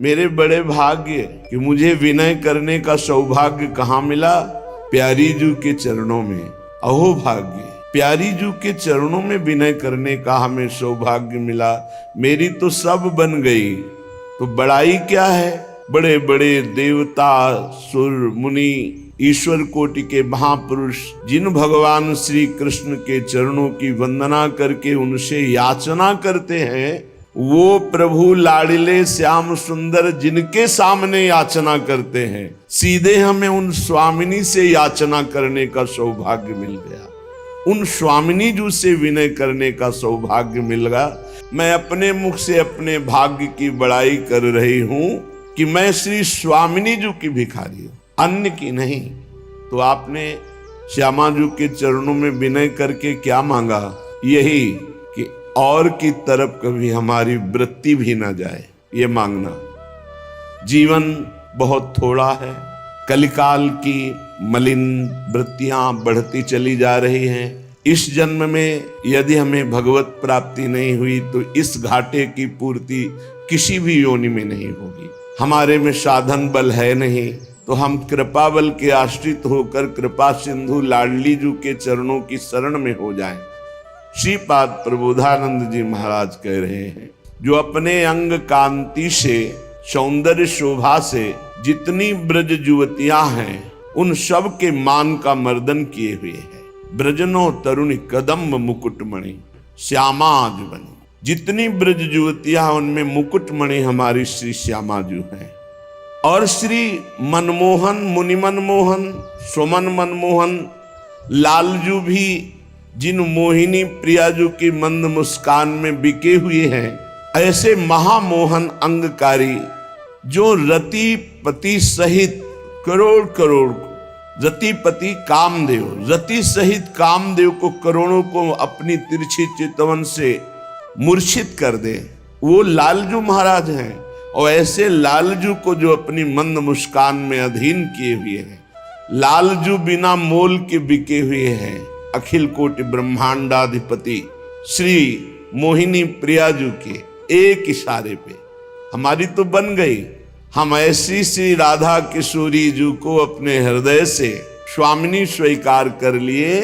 मेरे बड़े भाग्य कि मुझे विनय करने का सौभाग्य कहाँ मिला? प्यारी जू के चरणों में। अहो भाग्य, प्यारी जू के चरणों में विनय करने का हमें सौभाग्य मिला। मेरी तो सब बन गई, तो बड़ाई क्या है? बड़े बड़े देवता, सुर, मुनि, ईश्वर कोटि के महापुरुष जिन भगवान श्री कृष्ण के चरणों की वंदना करके उनसे याचना करते हैं, वो प्रभु लाडिले श्याम सुंदर जिनके सामने याचना करते हैं, सीधे हमें उन स्वामिनी से याचना करने का सौभाग्य मिल गया। उन स्वामिनी जू से विनय करने का सौभाग्य मिल गया। मैं अपने मुख से अपने भाग्य की बड़ाई कर रही हूं कि मैं श्री स्वामिनी जू की भिखारी हूं, अन्य की नहीं। तो आपने श्यामा जू के चरणों में विनय करके क्या मांगा? यही कि और की तरफ कभी हमारी वृत्ति भी ना जाए, ये मांगना। जीवन बहुत थोड़ा है, कलिकाल की मलिन वृत्तियां बढ़ती चली जा रही हैं। इस जन्म में यदि हमें भगवत प्राप्ति नहीं हुई तो इस घाटे की पूर्ति किसी भी योनि में नहीं होगी। हमारे में साधन बल है नहीं, तो हम कृपा बल के आश्रित होकर कृपा सिंधु लाडली जू के चरणों की शरण में हो जाएं। श्रीपाद प्रबोधानंद जी महाराज कह रहे हैं, जो अपने अंग कांति से, सौंदर्य शोभा से जितनी ब्रज युवतियां हैं, उन सब के मान का मर्दन किए हुए है। ब्रजनो तरुणी कदम्ब मुकुटमणि श्यामाज बनी। जितनी ब्रज युवतियां उनमें मुकुटमणि हमारी श्री श्यामा जू हैं। और श्री मनमोहन, मुनि मनमोहन, सुमन मनमोहन लालजू भी जिन मोहिनी प्रियाजू की मंद मुस्कान में बिके हुए हैं, ऐसे महामोहन अंगकारी जो रतिपति सहित करोड़ करोड़, रतिपति कामदेव, रति सहित कामदेव को करोड़ों को अपनी तिरछी चितवन से मूर्छित कर दे, वो लालजू महाराज हैं। और ऐसे लालजू को जो अपनी मंद मुस्कान में अधीन किए हुए हैं, लालजू बिना मोल के बिके हुए हैं। अखिल कोटि ब्रह्मांडाधिपति श्री मोहिनी प्रियाजू के एक इशारे पे हमारी तो बन गई। हम ऐसी श्री राधा किशोरी जू को अपने हृदय से स्वामिनी स्वीकार कर लिए,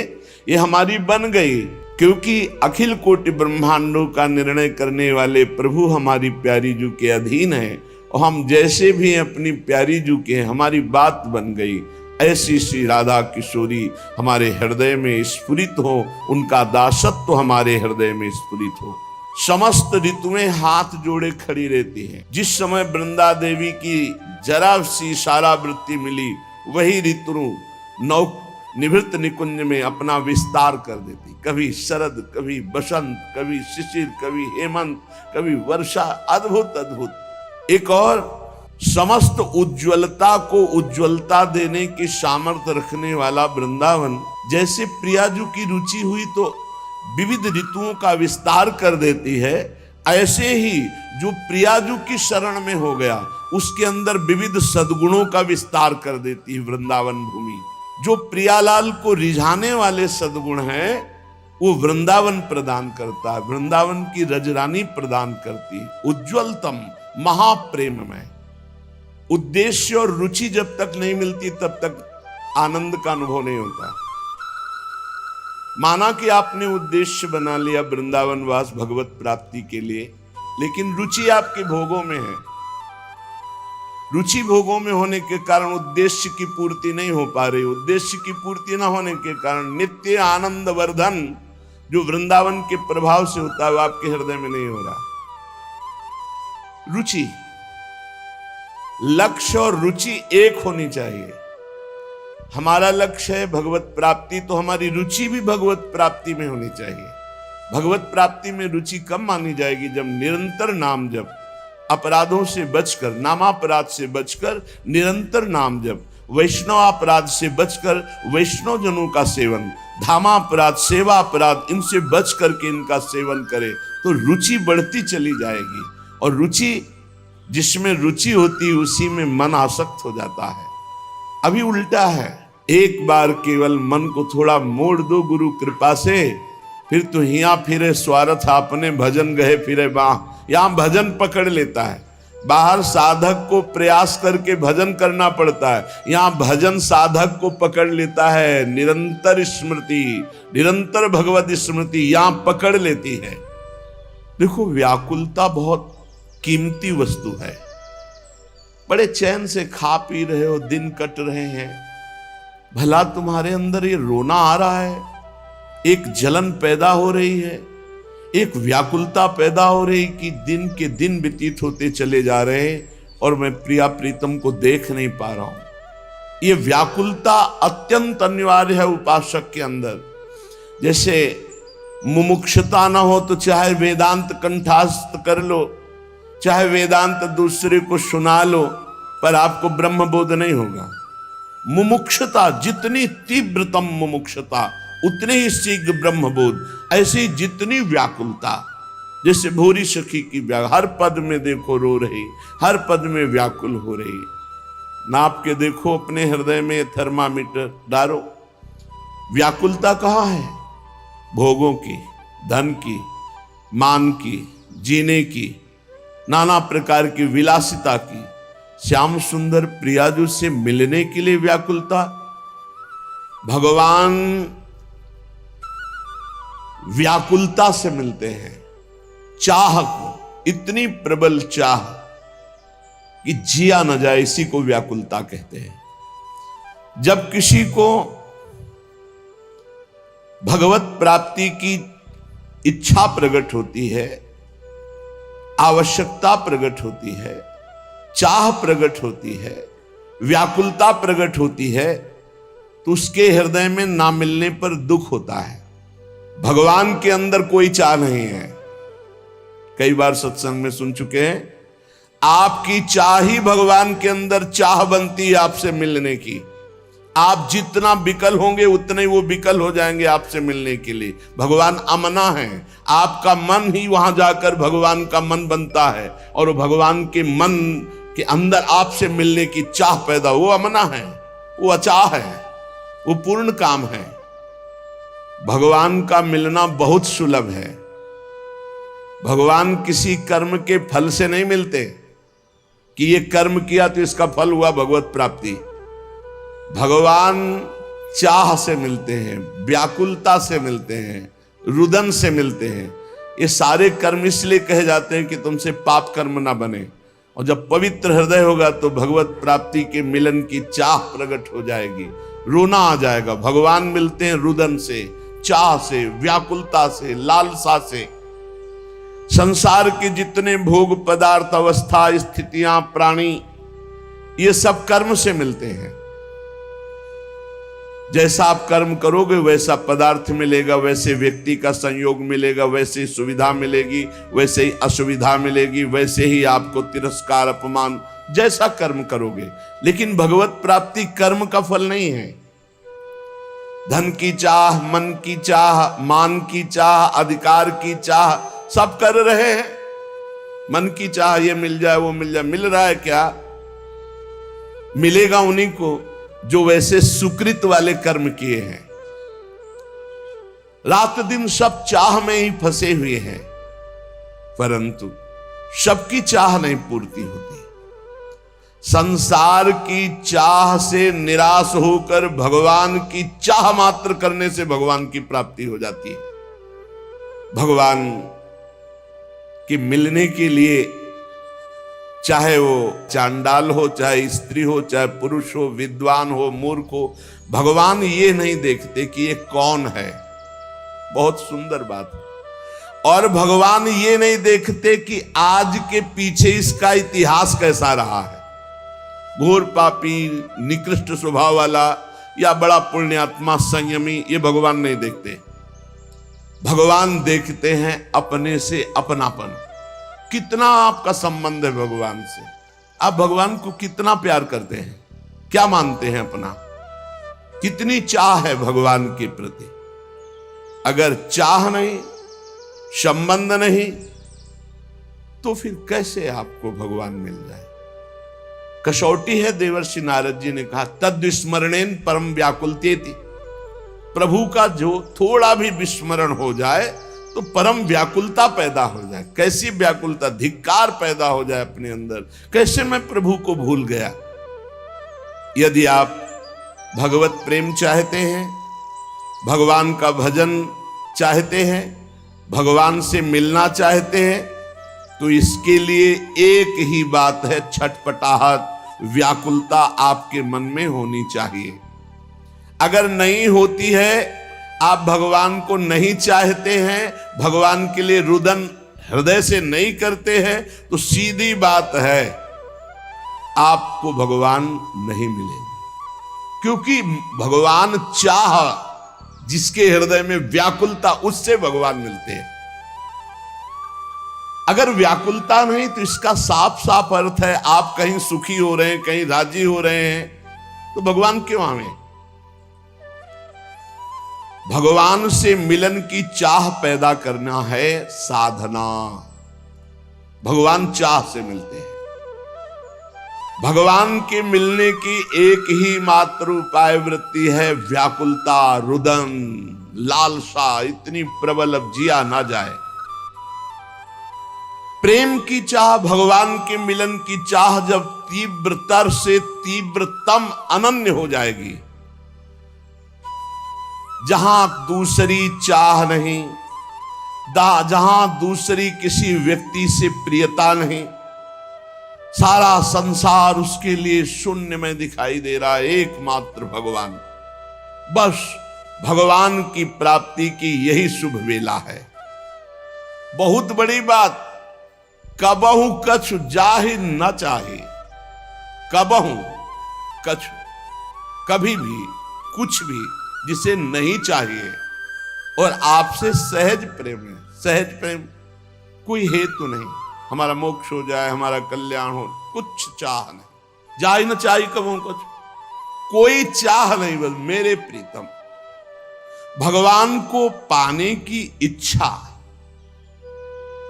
ये हमारी बन गई। क्योंकि अखिल कोटि ब्रह्मांडों का निर्णय करने वाले प्रभु हमारी प्यारी जू के अधीन हैं, और हम जैसे भी अपनी प्यारी जू के, हमारी बात बन गई। ऐसी श्री राधा किशोरी हमारे हृदय में स्फुरित हो, उनका दासत्व हमारे हृदय में स्फुरित हो। समस्त ऋतुएं हाथ जोड़े खड़ी रहती हैं। जिस समय वृंदा देवी की जरा सी इशारा वृत्ति मिली, वही ऋतु नौ निवृत्त निकुंज में अपना विस्तार कर देती। कभी शरद, कभी बसंत, कभी शिशिर, कभी हेमंत, कभी वर्षा। अद्भुत अद्भुत। एक और समस्त उज्ज्वलता को उज्ज्वलता देने की सामर्थ्य रखने वाला वृंदावन, जैसे प्रियाजू की रुचि हुई तो विविध ऋतुओं का विस्तार कर देती है, ऐसे ही जो प्रियाजू की शरण में हो गया उसके अंदर विविध सद्गुणों का विस्तार कर देती है वृंदावन भूमि। जो प्रियालाल को रिझाने वाले सद्गुण हैं वो वृंदावन प्रदान करता है, वृंदावन की रजरानी प्रदान करती है। उज्ज्वलतम महाप्रेममय। उद्देश्य और रुचि जब तक नहीं मिलती तब तक आनंद का अनुभव नहीं होता। माना कि आपने उद्देश्य बना लिया वृंदावन वास भगवत प्राप्ति के लिए, लेकिन रुचि आपके भोगों में है। रुचि भोगों में होने के कारण उद्देश्य की पूर्ति नहीं हो पा रही। उद्देश्य की पूर्ति न होने के कारण नित्य आनंद वर्धन जो वृंदावन के प्रभाव से होता है वो आपके हृदय में नहीं हो रहा। रुचि, लक्ष्य और रुचि एक होनी चाहिए। हमारा लक्ष्य है भगवत प्राप्ति, तो हमारी रुचि भी भगवत प्राप्ति में होनी चाहिए। भगवत प्राप्ति में रुचि कब मानी जाएगी? जब निरंतर नाम जप, अपराधों से बचकर, नामापराध से बचकर निरंतर नाम जप, वैष्णव अपराध से बचकर वैष्णव जनों का सेवन, धामापराध, सेवा अपराध, इनसे बच करके इनका सेवन करे तो रुचि बढ़ती चली जाएगी। और रुचि, जिसमें रुचि होती है उसी में मन आसक्त हो जाता है। अभी उल्टा है, एक बार केवल मन को थोड़ा मोड़ दो गुरु कृपा से, फिर तो हिया फिरे स्वार्थ आपने भजन गए फिरे बाह। यहां भजन पकड़ लेता है। बाहर साधक को प्रयास करके भजन करना पड़ता है, यहां भजन साधक को पकड़ लेता है। निरंतर स्मृति, निरंतर भगवत स्मृति यहां पकड़ लेती है। देखो, व्याकुलता बहुत कीमती वस्तु है। बड़े चैन से खा पी रहे हो, दिन कट रहे हैं, भला तुम्हारे अंदर ये रोना आ रहा है, एक जलन पैदा हो रही है, एक व्याकुलता पैदा हो रही कि दिन के दिन व्यतीत होते चले जा रहे हैं और मैं प्रिया प्रीतम को देख नहीं पा रहा हूं। ये व्याकुलता अत्यंत अनिवार्य है उपासक के अंदर। जैसे मुमुक्षुता ना हो तो चाहे वेदांत कंठस्थ कर लो, चाहे वेदांत दूसरे को सुना लो, पर आपको ब्रह्म बोध नहीं होगा। मुमुक्षुता, जितनी तीव्रतम मुमुक्षुता उतने ही शीघ्र ब्रह्म बोध। ऐसी जितनी व्याकुलता, जैसे भूरी सखी की हर पद में देखो रो रही, हर पद में व्याकुल हो रही। नाप के देखो अपने हृदय में थर्मामीटर डालो, व्याकुलता कहाँ है? भोगों की, धन की, मान की, जीने की, नाना प्रकार की विलासिता की, श्याम सुंदर प्रियाजू से मिलने के लिए व्याकुलता। भगवान व्याकुलता से मिलते हैं, चाह को, इतनी प्रबल चाह कि जिया न जाए, इसी को व्याकुलता कहते हैं। जब किसी को भगवत प्राप्ति की इच्छा प्रकट होती है, आवश्यकता प्रकट होती है, चाह प्रकट होती है, व्याकुलता प्रकट होती है, तो उसके हृदय में ना मिलने पर दुख होता है। भगवान के अंदर कोई चाह नहीं है। कई बार सत्संग में सुन चुके हैं, आपकी चाह ही भगवान के अंदर चाह बनती है आपसे मिलने की। आप जितना विकल होंगे उतने ही वो विकल हो जाएंगे आपसे मिलने के लिए। भगवान अमना है, आपका मन ही वहां जाकर भगवान का मन बनता है और भगवान के मन के अंदर आपसे मिलने की चाह पैदा, वो अमना है, वो अचाह है, वो पूर्ण काम है। भगवान का मिलना बहुत सुलभ है। भगवान किसी कर्म के फल से नहीं मिलते कि ये कर्म किया तो इसका फल हुआ भगवत प्राप्ति। भगवान चाह से मिलते हैं, व्याकुलता से मिलते हैं, रुदन से मिलते हैं। ये सारे कर्म इसलिए कहे जाते हैं कि तुमसे पाप कर्म ना बने, और जब पवित्र हृदय होगा तो भगवत प्राप्ति के मिलन की चाह प्रकट हो जाएगी, रोना आ जाएगा। भगवान मिलते हैं रुदन से, चाह से, व्याकुलता से, लालसा से। संसार के जितने भोग पदार्थ, अवस्था, स्थितियां, प्राणी, ये सब कर्म से मिलते हैं। जैसा आप कर्म करोगे वैसा पदार्थ मिलेगा, वैसे व्यक्ति का संयोग मिलेगा, वैसे ही सुविधा मिलेगी, वैसे ही असुविधा मिलेगी, वैसे ही आपको तिरस्कार, अपमान, जैसा कर्म करोगे। लेकिन भगवत प्राप्ति कर्म का फल नहीं है। धन की चाह, मन की चाह, मान की चाह, अधिकार की चाह, सब कर रहे हैं। मन की चाह ये मिल जाए, वो मिल जाए, मिल रहा है क्या? मिलेगा उन्हीं को जो वैसे सुकृत वाले कर्म किए हैं। रात दिन सब चाह में ही फंसे हुए हैं, परंतु सबकी चाह नहीं पूर्ति होती। संसार की चाह से निराश होकर भगवान की चाह मात्र करने से भगवान की प्राप्ति हो जाती है। भगवान के मिलने के लिए, चाहे वो चांडाल हो, चाहे स्त्री हो, चाहे पुरुष हो, विद्वान हो, मूर्ख हो, भगवान ये नहीं देखते कि ये कौन है। बहुत सुंदर बात है। और भगवान ये नहीं देखते कि आज के पीछे इसका इतिहास कैसा रहा है। घोर पापी, निकृष्ट स्वभाव वाला या बड़ा पुण्यात्मा, संयमी, ये भगवान नहीं देखते। भगवान देखते हैं अपने से अपनापन। कितना आपका संबंध है भगवान से, आप भगवान को कितना प्यार करते हैं, क्या मानते हैं अपना, कितनी चाह है भगवान के प्रति। अगर चाह नहीं, संबंध नहीं, तो फिर कैसे आपको भगवान मिल जाए। कसौटी है, देवर्षि नारद जी ने कहा, तद विस्मरणेन परम व्याकुलतेति। प्रभु का जो थोड़ा भी विस्मरण हो जाए तो परम व्याकुलता पैदा हो जाए। कैसी व्याकुलता, धिक्कार पैदा हो जाए अपने अंदर, कैसे मैं प्रभु को भूल गया। यदि आप भगवत प्रेम चाहते हैं, भगवान का भजन चाहते हैं, भगवान से मिलना चाहते हैं, तो इसके लिए एक ही बात है, छटपटाहट, व्याकुलता आपके मन में होनी चाहिए। अगर नहीं होती है, आप भगवान को नहीं चाहते हैं, भगवान के लिए रुदन हृदय से नहीं करते हैं, तो सीधी बात है आपको भगवान नहीं मिलेंगे। क्योंकि भगवान चाह, जिसके हृदय में व्याकुलता, उससे भगवान मिलते हैं। अगर व्याकुलता नहीं तो इसका साफ साफ अर्थ है आप कहीं सुखी हो रहे हैं, कहीं राजी हो रहे हैं, तो भगवान क्यों आवे। भगवान से मिलन की चाह पैदा करना है साधना। भगवान चाह से मिलते हैं। भगवान के मिलने की एक ही मात्र उपाय वृत्ति है व्याकुलता, रुदन, लालसा इतनी प्रबल अब जिया ना जाए। प्रेम की चाह, भगवान के मिलन की चाह जब तीव्रतर से तीव्रतम अनन्य हो जाएगी, जहां दूसरी चाह नहीं, जहां दूसरी किसी व्यक्ति से प्रियता नहीं, सारा संसार उसके लिए शून्य में दिखाई दे रहा है, एकमात्र भगवान। बस भगवान की प्राप्ति की यही शुभ वेला है। बहुत बड़ी बात, कबहु कछु जाहि न चाहे, कबहु कछु, कभी भी कुछ भी जिसे नहीं चाहिए और आपसे सहज प्रेम है। सहज प्रेम, कोई हेतु नहीं, हमारा मोक्ष हो जाए, हमारा कल्याण हो, कुछ चाह नहीं, जाए न चाहिए कबहु कुछ, कोई चाह नहीं, बस मेरे प्रीतम। भगवान को पाने की इच्छा,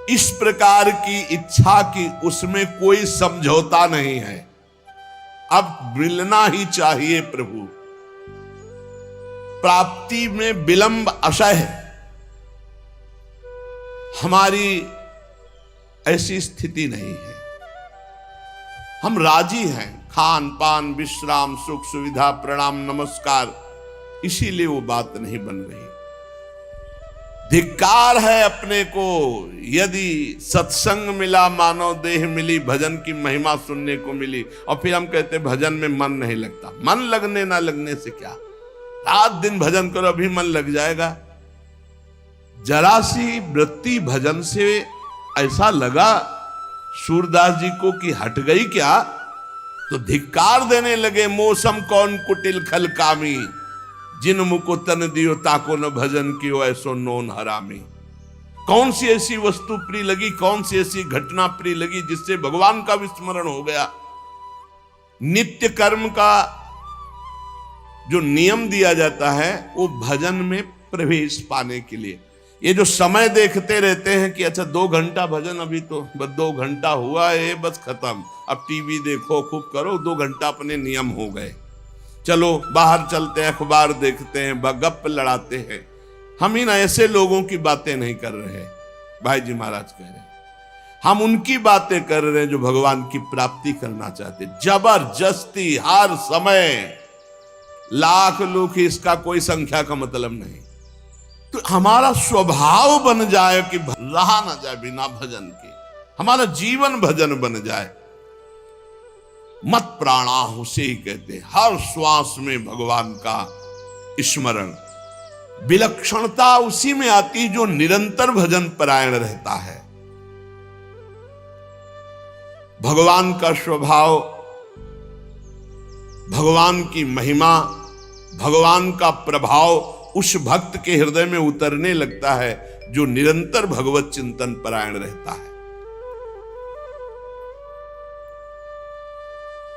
इस प्रकार की इच्छा की उसमें कोई समझौता नहीं है, अब मिलना ही चाहिए प्रभु। प्राप्ति में विलंब असह्य, हमारी ऐसी स्थिति नहीं है। हम राजी हैं, खान पान विश्राम सुख सुविधा प्रणाम नमस्कार, इसीलिए वो बात नहीं बन रही। धिक्कार है अपने को, यदि सत्संग मिला मानव देह मिली, भजन की महिमा सुनने को मिली, और फिर हम कहते भजन में मन नहीं लगता। मन लगने ना लगने से क्या, रात दिन भजन करो अभी मन लग जाएगा। जरा सी वृत्ति भजन से ऐसा लगा सूरदास जी को कि हट गई क्या, तो धिक्कार देने लगे। मौसम कौन कुटिल खल कामी, जिन मुको तन दियो ताको न भजन कियो ऐसो नोन हरामी। कौन सी ऐसी वस्तु प्रिय लगी, कौन सी ऐसी घटना प्रिय लगी जिससे भगवान का विस्मरण हो गया। नित्य कर्म का जो नियम दिया जाता है वो भजन में प्रवेश पाने के लिए, ये जो समय देखते रहते हैं कि अच्छा 2 घंटा भजन, अभी तो बस 2 घंटा हुआ है, बस खत्म, अब टीवी देखो खूब करो, 2 घंटा अपने नियम हो गए, चलो बाहर चलते हैं, अखबार देखते हैं, गप लड़ाते हैं। हम इन ऐसे लोगों की बातें नहीं कर रहे, भाई जी महाराज कह रहे हैं, हम उनकी बातें कर रहे हैं जो भगवान की प्राप्ति करना चाहते। जबरदस्ती हर समय लाख लोग, इसका कोई संख्या का मतलब नहीं। तो हमारा स्वभाव बन जाए कि रहा ना जाए बिना भजन के, हमारा जीवन भजन बन जाए। मत प्राणा उसे ही कहते, हर श्वास में भगवान का स्मरण। विलक्षणता उसी में आती जो निरंतर भजन परायण रहता है। भगवान का स्वभाव, भगवान की महिमा, भगवान का प्रभाव उस भक्त के हृदय में उतरने लगता है जो निरंतर भगवत चिंतन परायण रहता है।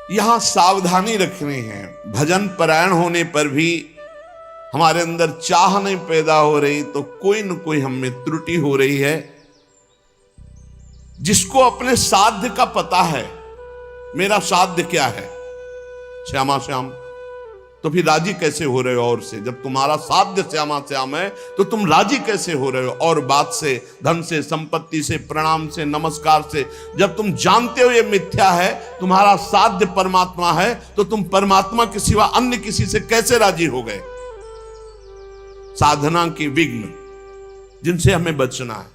यहां सावधानी रखनी है, भजन परायण होने पर भी हमारे अंदर चाह नहीं पैदा हो रही तो कोई न कोई हम में त्रुटि हो रही है। जिसको अपने साध्य का पता है, मेरा साध्य क्या है, श्यामा श्याम तो फिर राजी कैसे हो रहे हो? और से जब तुम्हारा साध्य श्यामा श्याम है तो तुम राजी कैसे हो रहे हो? और बात से, धन से, संपत्ति से, प्रणाम से, नमस्कार से, जब तुम जानते हो ये मिथ्या है, तुम्हारा साध्य परमात्मा है, तो तुम परमात्मा के सिवा अन्य किसी से कैसे राजी हो गए? साधना की विघ्न जिनसे हमें बचना है,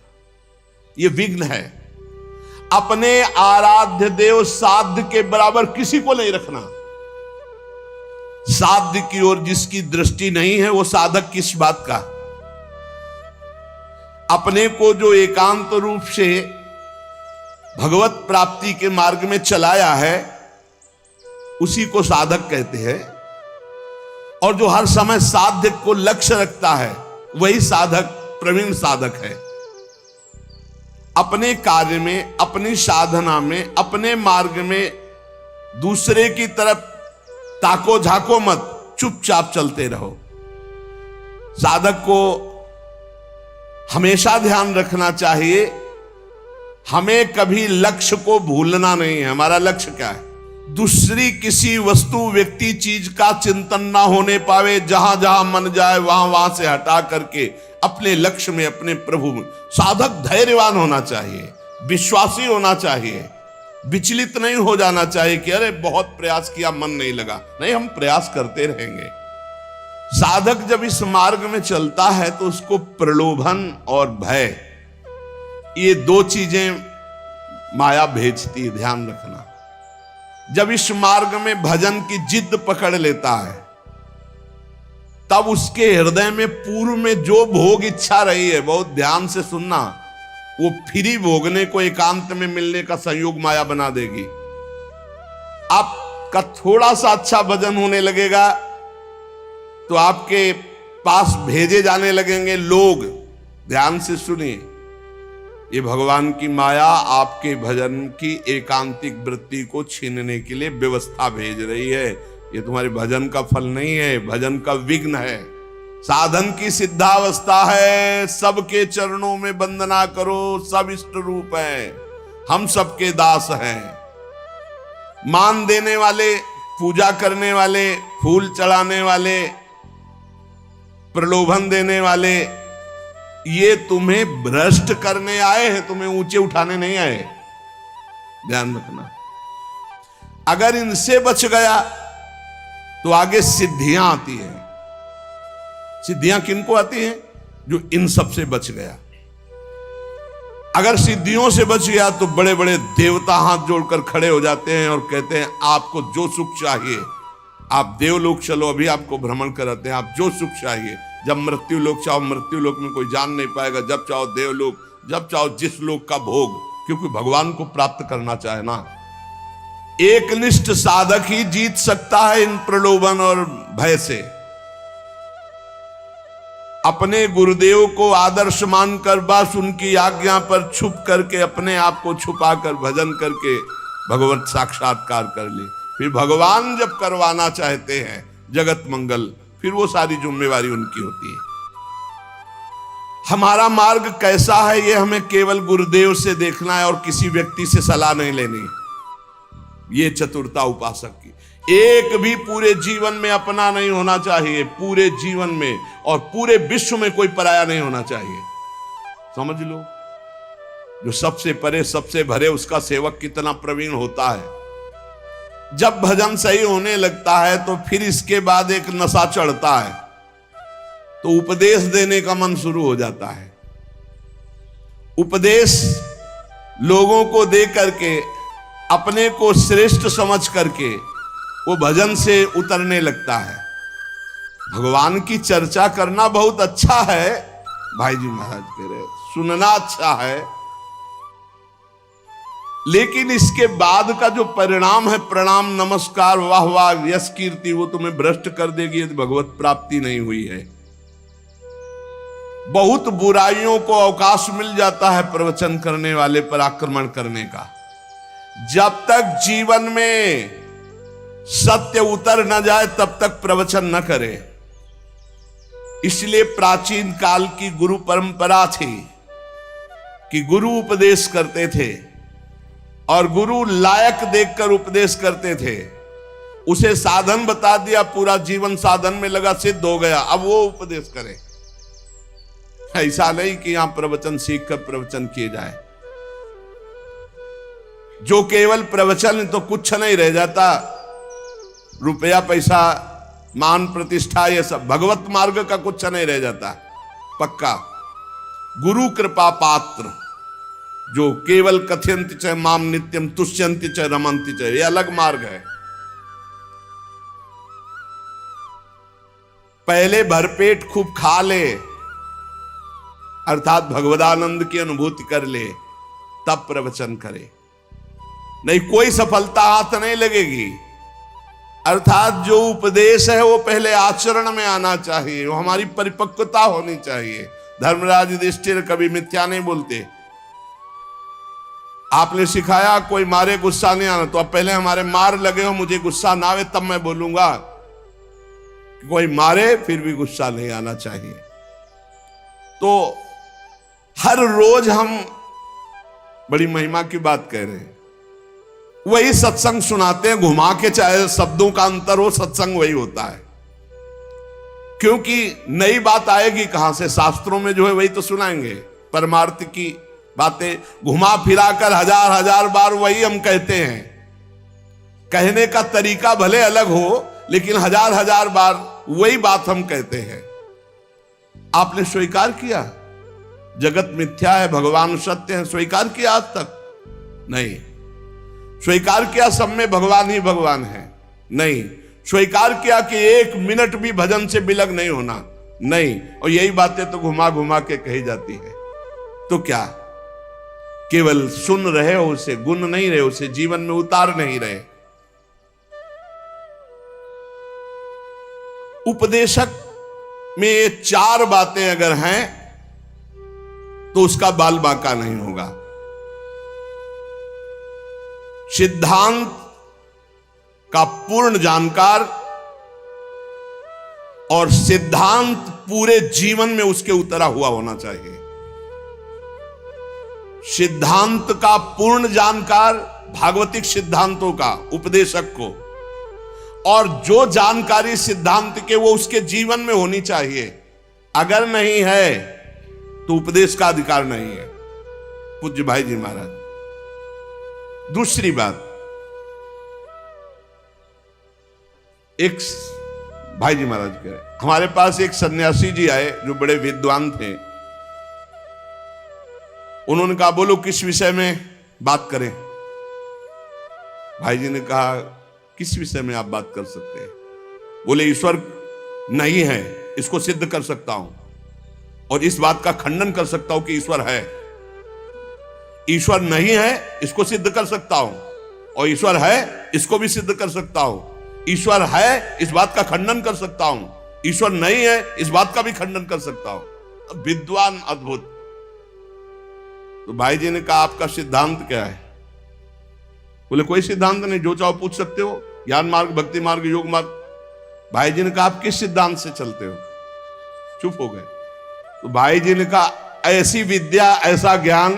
ये विघ्न है। अपने आराध्य देव साध्य के बराबर किसी को नहीं रखना। साध्य की ओर जिसकी दृष्टि नहीं है वो साधक किस बात का? अपने को जो एकांत रूप से भगवत प्राप्ति के मार्ग में चलाया है उसी को साधक कहते हैं, और जो हर समय साध्य को लक्ष्य रखता है वही साधक, प्रवीण साधक है। अपने कार्य में, अपनी साधना में, अपने मार्ग में दूसरे की तरफ ताको झाको मत, चुपचाप चलते रहो। साधक को हमेशा ध्यान रखना चाहिए, हमें कभी लक्ष्य को भूलना नहीं है। हमारा लक्ष्य क्या है? दूसरी किसी वस्तु, व्यक्ति, चीज का चिंतन ना होने पावे। जहां जहां मन जाए वहां वहां से हटा करके अपने लक्ष्य में, अपने प्रभु में। साधक धैर्यवान होना चाहिए, विश्वासी होना चाहिए, विचलित नहीं हो जाना चाहिए कि अरे बहुत प्रयास किया मन नहीं लगा। नहीं, हम प्रयास करते रहेंगे। साधक जब इस मार्ग में चलता है तो उसको प्रलोभन और भय, ये दो चीजें माया भेजती है, ध्यान रखना। जब इस मार्ग में भजन की जिद पकड़ लेता है तब उसके हृदय में पूर्व में जो भोग इच्छा रही है, बहुत ध्यान से सुनना, वो फ्री भोगने को एकांत में मिलने का संयोग माया बना देगी। आपका थोड़ा सा अच्छा भजन होने लगेगा तो आपके पास भेजे जाने लगेंगे लोग। ध्यान से सुनिए, ये भगवान की माया आपके भजन की एकांतिक वृत्ति को छीनने के लिए व्यवस्था भेज रही है। ये तुम्हारे भजन का फल नहीं है, भजन का विघ्न है। साधन की सिद्धावस्था है, सबके चरणों में वंदना करो, सब इष्ट रूप है, हम सबके दास हैं। मान देने वाले, पूजा करने वाले, फूल चढ़ाने वाले, प्रलोभन देने वाले, ये तुम्हें भ्रष्ट करने आए हैं, तुम्हें ऊंचे उठाने नहीं आए। ध्यान रखना, अगर इनसे बच गया तो आगे सिद्धियां आती हैं। सिद्धियां किनको आती हैं? जो इन सब से बच गया। अगर सिद्धियों से बच गया तो बड़े बड़े देवता हाथ जोड़कर खड़े हो जाते हैं और कहते हैं आपको जो सुख चाहिए, आप देवलोक चलो, अभी आपको भ्रमण कराते हैं, आप जो सुख चाहिए। जब मृत्यु लोक चाहो, मृत्यु लोक में कोई जान नहीं पाएगा। जब चाहो देवलोक, जब चाहो जिस लोक का भोग, क्योंकि भगवान को प्राप्त करना चाहे ना। एकनिष्ठ साधक ही जीत सकता है इन प्रलोभन और भय से। अपने गुरुदेव को आदर्श मानकर बस उनकी आज्ञा पर छुप करके, अपने आप को छुपाकर भजन करके भगवत साक्षात्कार कर ले। फिर भगवान जब करवाना चाहते हैं जगत मंगल, फिर वो सारी जिम्मेवारी उनकी होती है। हमारा मार्ग कैसा है ये हमें केवल गुरुदेव से देखना है और किसी व्यक्ति से सलाह नहीं लेनी। ये चतुरता उपासक की। एक भी पूरे जीवन में अपना नहीं होना चाहिए, पूरे जीवन में और पूरे विश्व में कोई पराया नहीं होना चाहिए। समझ लो, जो सबसे परे सबसे भरे उसका सेवक कितना प्रवीण होता है। जब भजन सही होने लगता है तो फिर इसके बाद एक नशा चढ़ता है, तो उपदेश देने का मन शुरू हो जाता है। उपदेश लोगों को दे करके, अपने को श्रेष्ठ समझ करके वो भजन से उतरने लगता है। भगवान की चर्चा करना बहुत अच्छा है, भाई जी महाराज कह रहे, सुनना अच्छा है, लेकिन इसके बाद का जो परिणाम है, प्रणाम, नमस्कार, वाह वाह, यश, कीर्ति, वो तुम्हें भ्रष्ट कर देगी यदि भगवत प्राप्ति नहीं हुई है। बहुत बुराइयों को अवकाश मिल जाता है प्रवचन करने वाले पर आक्रमण करने का। जब तक जीवन में सत्य उतर न जाए तब तक प्रवचन न करे। इसलिए प्राचीन काल की गुरु परंपरा थी कि गुरु उपदेश करते थे और गुरु लायक देखकर उपदेश करते थे। उसे साधन बता दिया, पूरा जीवन साधन में लगा, सिद्ध हो गया, अब वो उपदेश करे। ऐसा नहीं कि यहां प्रवचन सीख कर प्रवचन किए जाए। जो केवल प्रवचन तो कुछ नहीं रह जाता, रुपया पैसा मान प्रतिष्ठा ये सब, भगवत मार्ग का कुछ नहीं रह जाता पक्का। गुरु कृपा पात्र जो केवल कथयंति च माम नित्यम तुष्यंति च रमंति च, ये अलग मार्ग है। पहले भरपेट खूब खा ले, अर्थात भगवदानंद की अनुभूति कर ले, तब प्रवचन करे, नहीं कोई सफलता हाथ नहीं लगेगी। अर्थात जो उपदेश है वो पहले आचरण में आना चाहिए, वो हमारी परिपक्वता होनी चाहिए। धर्मराज युधिष्ठिर कभी मिथ्या नहीं बोलते। आपने सिखाया कोई मारे गुस्सा नहीं आना, तो अब पहले हमारे मार लगे हो, मुझे गुस्सा ना आवे तब मैं बोलूंगा। कोई मारे फिर भी गुस्सा नहीं आना चाहिए। तो हर रोज हम बड़ी महिमा की बात कह रहे हैं, वही सत्संग सुनाते हैं, घुमा के, चाहे शब्दों का अंतर हो, सत्संग वही होता है। क्योंकि नई बात आएगी कहां से? शास्त्रों में जो है वही तो सुनाएंगे, परमार्थ की बातें घुमा फिरा कर हजार हजार बार वही हम कहते हैं। कहने का तरीका भले अलग हो, लेकिन हजार हजार बार वही बात हम कहते हैं। आपने स्वीकार किया जगत मिथ्या है, भगवान सत्य है, स्वीकार किया आज तक? नहीं। स्वीकार किया सब में भगवान ही भगवान है? नहीं। स्वीकार किया कि एक मिनट भी भजन से बिलग नहीं होना? नहीं। और यही बातें तो घुमा घुमा के कही जाती है। तो क्या केवल सुन रहे हो, उसे गुण नहीं रहे, उसे जीवन में उतार नहीं रहे? उपदेशक में ये चार बातें अगर हैं तो उसका बाल बांका नहीं होगा। सिद्धांत का पूर्ण जानकार और सिद्धांत पूरे जीवन में उसके उतरा हुआ होना चाहिए। सिद्धांत का पूर्ण जानकार, भागवतिक सिद्धांतों का उपदेशक को, और जो जानकारी सिद्धांत के वो उसके जीवन में होनी चाहिए। अगर नहीं है तो उपदेश का अधिकार नहीं है। पूज्य भाई जी महाराज। दूसरी बात, एक भाई जी महाराज कह रहे, हमारे पास एक सन्यासी जी आए जो बड़े विद्वान थे। उन्होंने कहा बोलो किस विषय में बात करें? भाई जी ने कहा किस विषय में आप बात कर सकते हैं? बोले ईश्वर नहीं है, इसको सिद्ध कर सकता हूं, और इस बात का खंडन कर सकता हूं कि ईश्वर है। ईश्वर नहीं है इसको सिद्ध कर सकता हूं, और ईश्वर है इसको भी सिद्ध कर सकता हूं। ईश्वर है इस बात का खंडन कर सकता हूं, ईश्वर नहीं है इस बात का भी खंडन कर सकता हूं। विद्वान, अद्भुत। तो भाई जी ने कहा आपका सिद्धांत क्या है? बोले कोई सिद्धांत नहीं, जो चाहो पूछ सकते हो, ज्ञान मार्ग, भक्ति मार्ग, योग मार्ग। भाई जी ने कहा आप किस सिद्धांत से चलते हो? चुप हो गए। तो भाई जी ने कहा ऐसी विद्या, ऐसा ज्ञान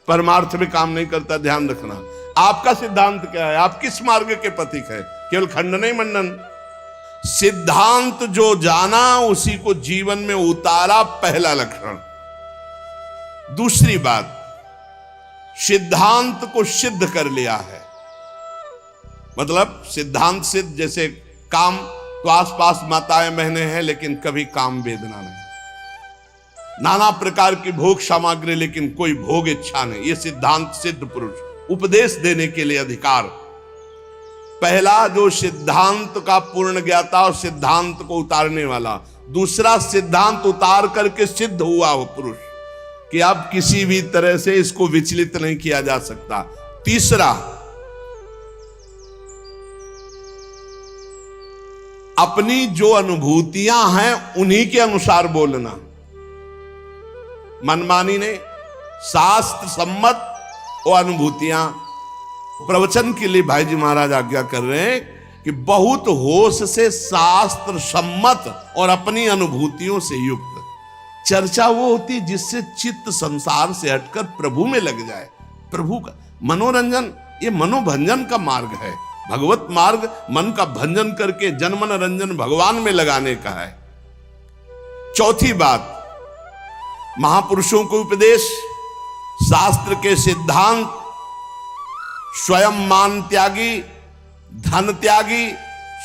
परमार्थ में काम नहीं करता, ध्यान रखना। आपका सिद्धांत क्या है? आप किस मार्ग के पथिक है? केवल खंडन ही मंडन। सिद्धांत जो जाना उसी को जीवन में उतारा, पहला लक्षण। दूसरी बात, सिद्धांत को सिद्ध कर लिया है। मतलब सिद्धांत सिद्ध, जैसे काम तो आसपास माताएं बहनें हैं लेकिन कभी काम वेदना नहीं, नाना प्रकार की भोग सामग्री लेकिन कोई भोग इच्छा नहीं, ये सिद्धांत सिद्ध पुरुष। उपदेश देने के लिए अधिकार। पहला जो सिद्धांत का पूर्ण ज्ञाता और सिद्धांत को उतारने वाला। दूसरा सिद्धांत उतार करके सिद्ध हुआ वो पुरुष कि अब किसी भी तरह से इसको विचलित नहीं किया जा सकता। तीसरा, अपनी जो अनुभूतियां हैं उन्हीं के अनुसार बोलना, मनमानी नहीं, शास्त्र सम्मत वो अनुभूतियां। प्रवचन के लिए भाई जी महाराज आज्ञा कर रहे हैं कि बहुत होश से शास्त्र सम्मत और अपनी अनुभूतियों से युक्त चर्चा वो होती जिससे चित्त संसार से हटकर प्रभु में लग जाए। प्रभु का मनोरंजन, ये मनोभंजन का मार्ग है। भगवत मार्ग मन का भंजन करके जन मन रंजन भगवान में लगाने का है। चौथी बात, महापुरुषों को उपदेश, शास्त्र के सिद्धांत, स्वयं मान त्यागी, धन त्यागी,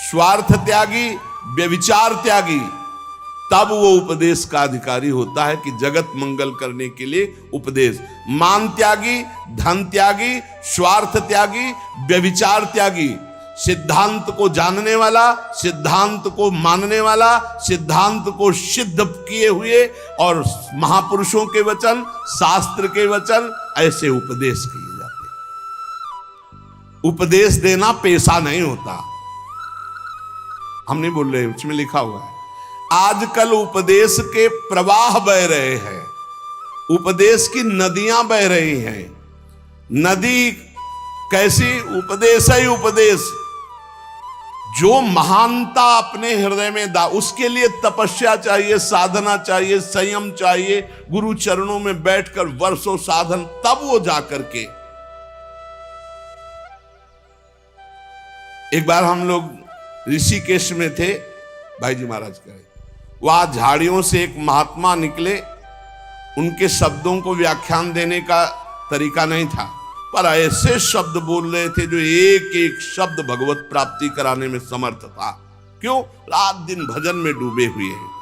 स्वार्थ त्यागी, व्यभिचार त्यागी, तब वो उपदेश का अधिकारी होता है कि जगत मंगल करने के लिए उपदेश। मान त्यागी, धन त्यागी, स्वार्थ त्यागी, व्यभिचार त्यागी, सिद्धांत को जानने वाला, सिद्धांत को मानने वाला, सिद्धांत को सिद्ध किए हुए और महापुरुषों के वचन, शास्त्र के वचन, ऐसे उपदेश किए जाते। उपदेश देना पेशा नहीं होता, हम नहीं बोल रहे, उसमें लिखा हुआ है। आजकल उपदेश के प्रवाह बह रहे हैं, उपदेश की नदियां बह रही हैं। नदी कैसी? उपदेश ही उपदेश। जो महानता अपने हृदय में उसके लिए तपस्या चाहिए, साधना चाहिए, संयम चाहिए, गुरु चरणों में बैठकर वर्षों साधन, तब वो जाकर के। एक बार हम लोग ऋषिकेश में थे, भाई जी महाराज कहे, वहां झाड़ियों से एक महात्मा निकले। उनके शब्दों को व्याख्यान देने का तरीका नहीं था, पर ऐसे शब्द बोल रहे थे जो एक एक शब्द भगवत प्राप्ति कराने में समर्थ था। क्यों? रात दिन भजन में डूबे हुए हैं।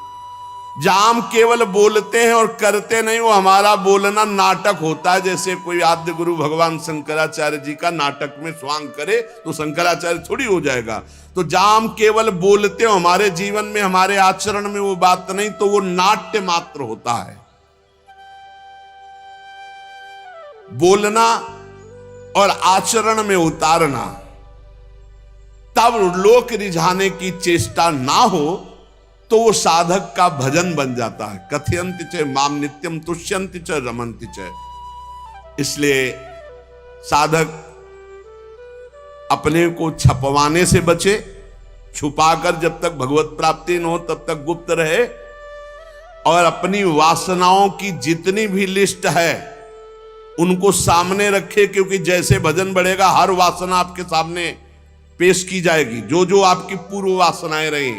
जहां हम केवल बोलते हैं और करते नहीं, वो हमारा बोलना नाटक होता है। जैसे कोई आद्य गुरु भगवान शंकराचार्य जी का नाटक में स्वांग करे तो शंकराचार्य थोड़ी हो जाएगा। तो जहां हम केवल बोलते हो, हमारे जीवन में, हमारे आचरण में वो बात नहीं, तो वो नाट्य मात्र होता है। बोलना और आचरण में उतारना, तब लोक रिझाने की चेष्टा ना हो तो वो साधक का भजन बन जाता है। कथयन्ति च माम नित्यम तुष्यन्ति च रमन्ति च। इसलिए साधक अपने को छपवाने से बचे, छुपाकर जब तक भगवत प्राप्ति न हो तब तक गुप्त रहे, और अपनी वासनाओं की जितनी भी लिस्ट है उनको सामने रखे, क्योंकि जैसे भजन बढ़ेगा हर वासना आपके सामने पेश की जाएगी। जो जो आपकी पूर्व वासनाएं रही,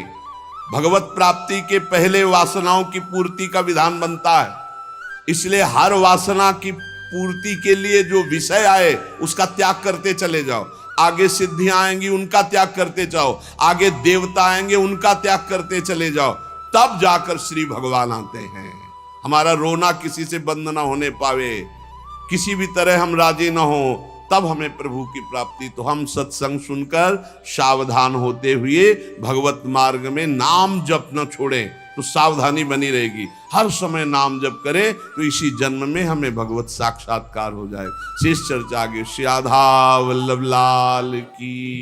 भगवत प्राप्ति के पहले वासनाओं की पूर्ति का विधान बनता है। इसलिए हर वासना की पूर्ति के लिए जो विषय आए उसका त्याग करते चले जाओ। आगे सिद्धियां आएंगी, उनका त्याग करते जाओ। आगे देवता आएंगे, उनका त्याग करते चले जाओ। तब जाकर श्री भगवान आते हैं। हमारा रोना किसी से बंद ना होने पावे, किसी भी तरह हम राजी ना हो, तब हमें प्रभु की प्राप्ति। तो हम सत्संग सुनकर सावधान होते हुए भगवत मार्ग में नाम जप न छोड़ें, तो सावधानी बनी रहेगी। हर समय नाम जप करें तो इसी जन्म में हमें भगवत साक्षात्कार हो जाए। शेष चर्चा आगे। श्री राधा वल्लभ लाल की।